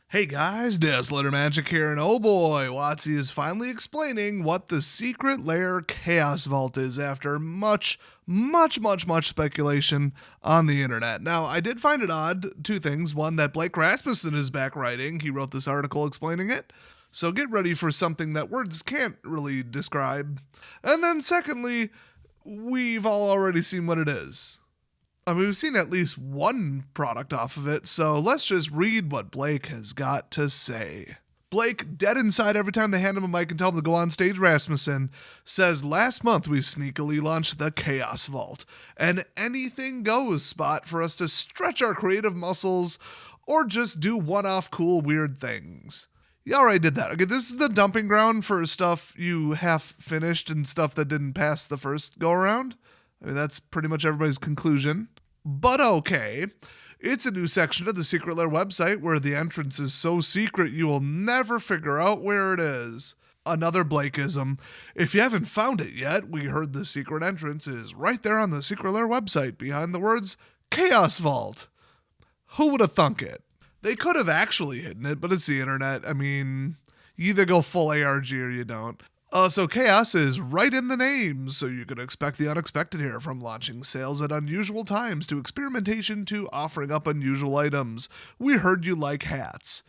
Hey guys, Dazzler Magic here, and oh boy, WOTC is finally explaining what the secret lair Chaos Vault is after much speculation on the internet. Now, I did find it odd, two things. One, that Blake Rasmussen is back writing. He wrote this article explaining it. So get ready for something that words can't really describe. And then secondly, we've all already seen what it is. I mean, we've seen at least one product off of it, so let's just read what Blake has got to say. Blake, dead inside every time they hand him a mic and tell him to go on stage, Rasmussen, says, "Last month we sneakily launched the Chaos Vault, an anything goes spot for us to stretch our creative muscles or just do one-off cool weird things." You already did that. Okay, this is the dumping ground for stuff you half finished and stuff that didn't pass the first go-around. I mean, that's pretty much everybody's conclusion. But okay, it's a new section of the Secret Lair website where the entrance is so secret you will never figure out where it is. Another Blakeism. If you haven't found it yet, we heard the secret entrance is right there on the Secret Lair website behind the words Chaos Vault. Who would have thunk it? They could have actually hidden it, but it's the internet. I mean, you either go full ARG or you don't. So Chaos is right in the name, so you can expect the unexpected here, from launching sales at unusual times to experimentation to offering up unusual items. We heard you like hats.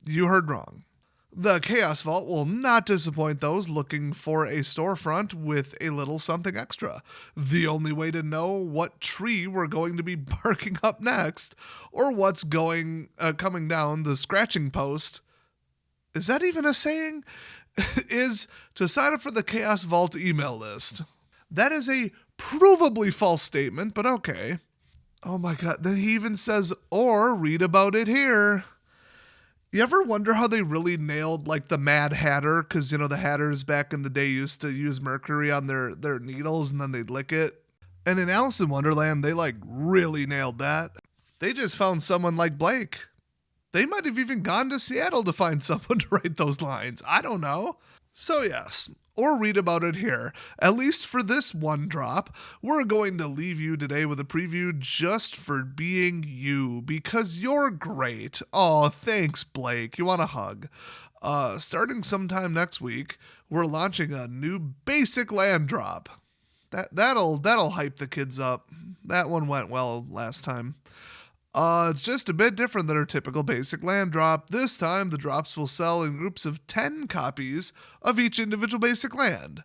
You heard wrong. The Chaos Vault will not disappoint those looking for a storefront with a little something extra. The only way to know what tree we're going to be barking up next, or what's coming down the scratching post, is that even a saying? Is to sign up for the Chaos Vault email list. That is a provably false statement, but okay. Oh my god, then he even says, or read about it here. You ever wonder how they really nailed like the Mad Hatter? Because, you know, the Hatters back in the day used to use mercury on their needles and then they'd lick it. And in Alice in Wonderland, they like really nailed that. They just found someone like Blake. They might have even gone to Seattle to find someone to write those lines. I don't know. So yes, or read about it here. At least for this one drop, we're going to leave you today with a preview just for being you, because you're great. Oh, thanks, Blake. You want a hug? Starting sometime next week, we're launching a new basic land drop. That'll hype the kids up. That one went well last time. It's just a bit different than our typical basic land drop. This time, the drops will sell in groups of 10 copies of each individual basic land.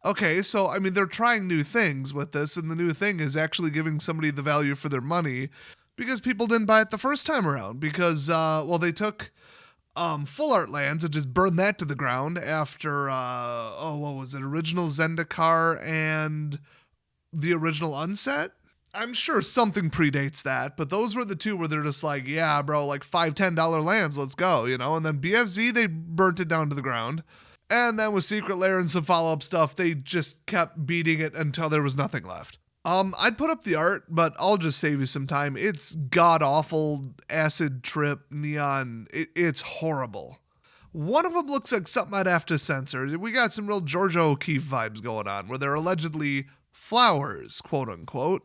Okay, so, I mean, they're trying new things with this, and the new thing is actually giving somebody the value for their money, because people didn't buy it the first time around, because, they took full art lands and just burned that to the ground after, what was it, original Zendikar and the original Unset? I'm sure something predates that, but those were the two where they're just like, yeah, bro, like $5, $10 lands, let's go, you know? And then BFZ, they burnt it down to the ground. And then with Secret Lair and some follow-up stuff, they just kept beating it until there was nothing left. I'd put up the art, but I'll just save you some time. It's god-awful, acid trip, neon. It's horrible. One of them looks like something I'd have to censor. We got some real Georgia O'Keeffe vibes going on, where they're allegedly flowers, quote-unquote.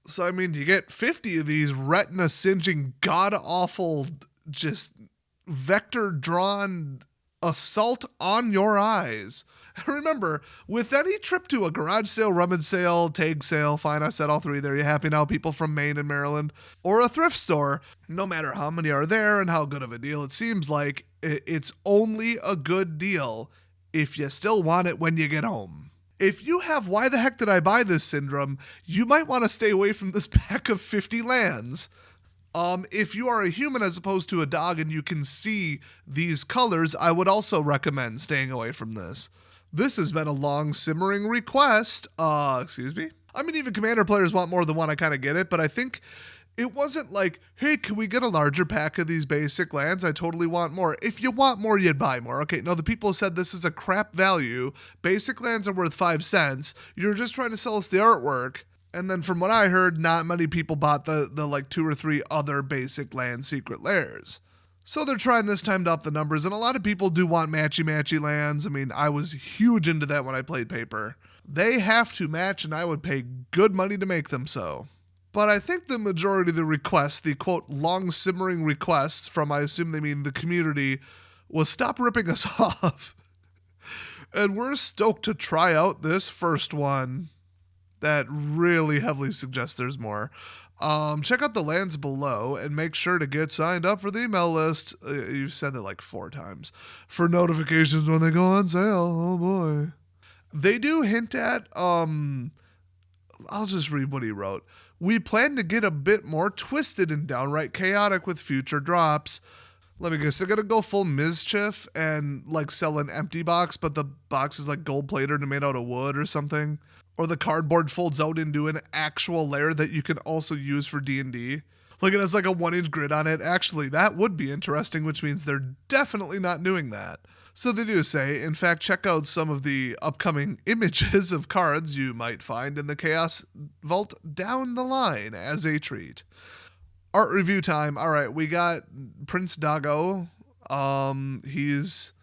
So, I mean, you get 50 of these retina-singeing, god-awful, just vector-drawn assault on your eyes. Remember, with any trip to a garage sale, rummage sale, tag sale, fine, I said all three there, you happy now, people from Maine and Maryland, or a thrift store, no matter how many are there and how good of a deal it seems like, it's only a good deal if you still want it when you get home. If you have why the heck did I buy this syndrome, you might want to stay away from this pack of 50 lands. If you are a human as opposed to a dog and you can see these colors, I would also recommend staying away from this. This has been a long simmering request. Excuse me? I mean, even Commander players want more than one, I kind of get it, but I think it wasn't like, hey, can we get a larger pack of these basic lands? I totally want more. If you want more, you'd buy more. Okay, no, the people said this is a crap value. Basic lands are worth 5 cents. You're just trying to sell us the artwork. And then from what I heard, not many people bought the like 2 or 3 other basic land secret lairs. So they're trying this time to up the numbers, and a lot of people do want matchy-matchy lands. I mean, I was huge into that when I played Paper. They have to match, and I would pay good money to make them so. But I think the majority of the requests, the quote, long simmering requests from, I assume they mean the community, was stop ripping us off. And we're stoked to try out this first one that really heavily suggests there's more. Check out the lands below and make sure to get signed up for the email list. You've said that like 4 times. For notifications when they go on sale. Oh boy. They do hint at, I'll just read what he wrote. We plan to get a bit more twisted and downright chaotic with future drops. Let me guess, they're going to go full mischief and like sell an empty box, but the box is like gold plated and made out of wood or something. Or the cardboard folds out into an actual layer that you can also use for D&D. Like it has like a 1-inch grid on it. Actually, that would be interesting, which means they're definitely not doing that. So they do say, in fact, check out some of the upcoming images of cards you might find in the Chaos Vault down the line as a treat. Art review time. All right, we got Prince Doggo. He's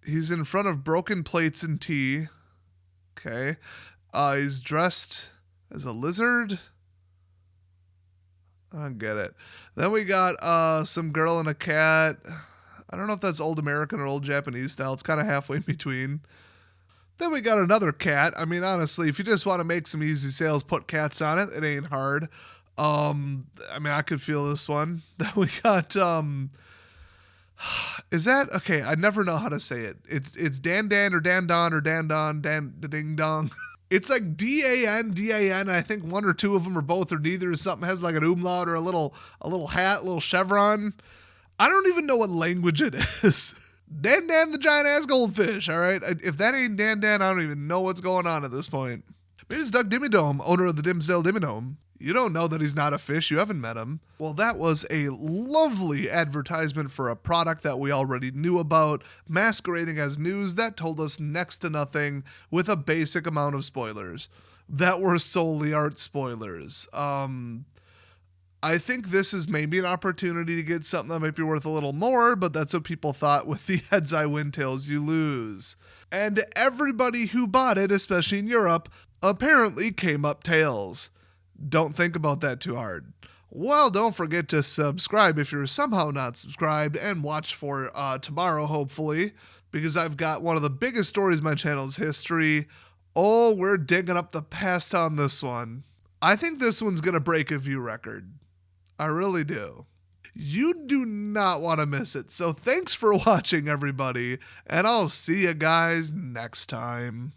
in front of broken plates and tea. Okay. He's dressed as a lizard. I don't get it. Then we got some girl and a cat. I don't know if that's old American or old Japanese style. It's kind of halfway in between. Then we got another cat. I mean, honestly, if you just want to make some easy sales, put cats on it. It ain't hard. I mean, I could feel this one. Then we got, is that, okay, I never know how to say it. It's Dan Dan or Dan Don or Dan Don, Dan Ding Dong. It's like D-A-N, D-A-N. I think one or two of them or both or neither is something has like an umlaut or a little hat, a little chevron. I don't even know what language it is. Dan Dan the giant ass goldfish, all right? If that ain't Dan Dan, I don't even know what's going on at this point. Maybe it's Doug Dimmadome, owner of the Dimsdale Dimmadome. You don't know that he's not a fish. You haven't met him. Well, that was a lovely advertisement for a product that we already knew about, masquerading as news that told us next to nothing with a basic amount of spoilers that were solely art spoilers. I think this is maybe an opportunity to get something that might be worth a little more, but that's what people thought with the heads I win, tails you lose. And everybody who bought it, especially in Europe, apparently came up tails. Don't think about that too hard. Well, don't forget to subscribe if you're somehow not subscribed and watch for tomorrow, hopefully, because I've got one of the biggest stories in my channel's history. Oh, we're digging up the past on this one. I think this one's going to break a view record. I really do. You do not want to miss it. So thanks for watching, everybody, and I'll see you guys next time.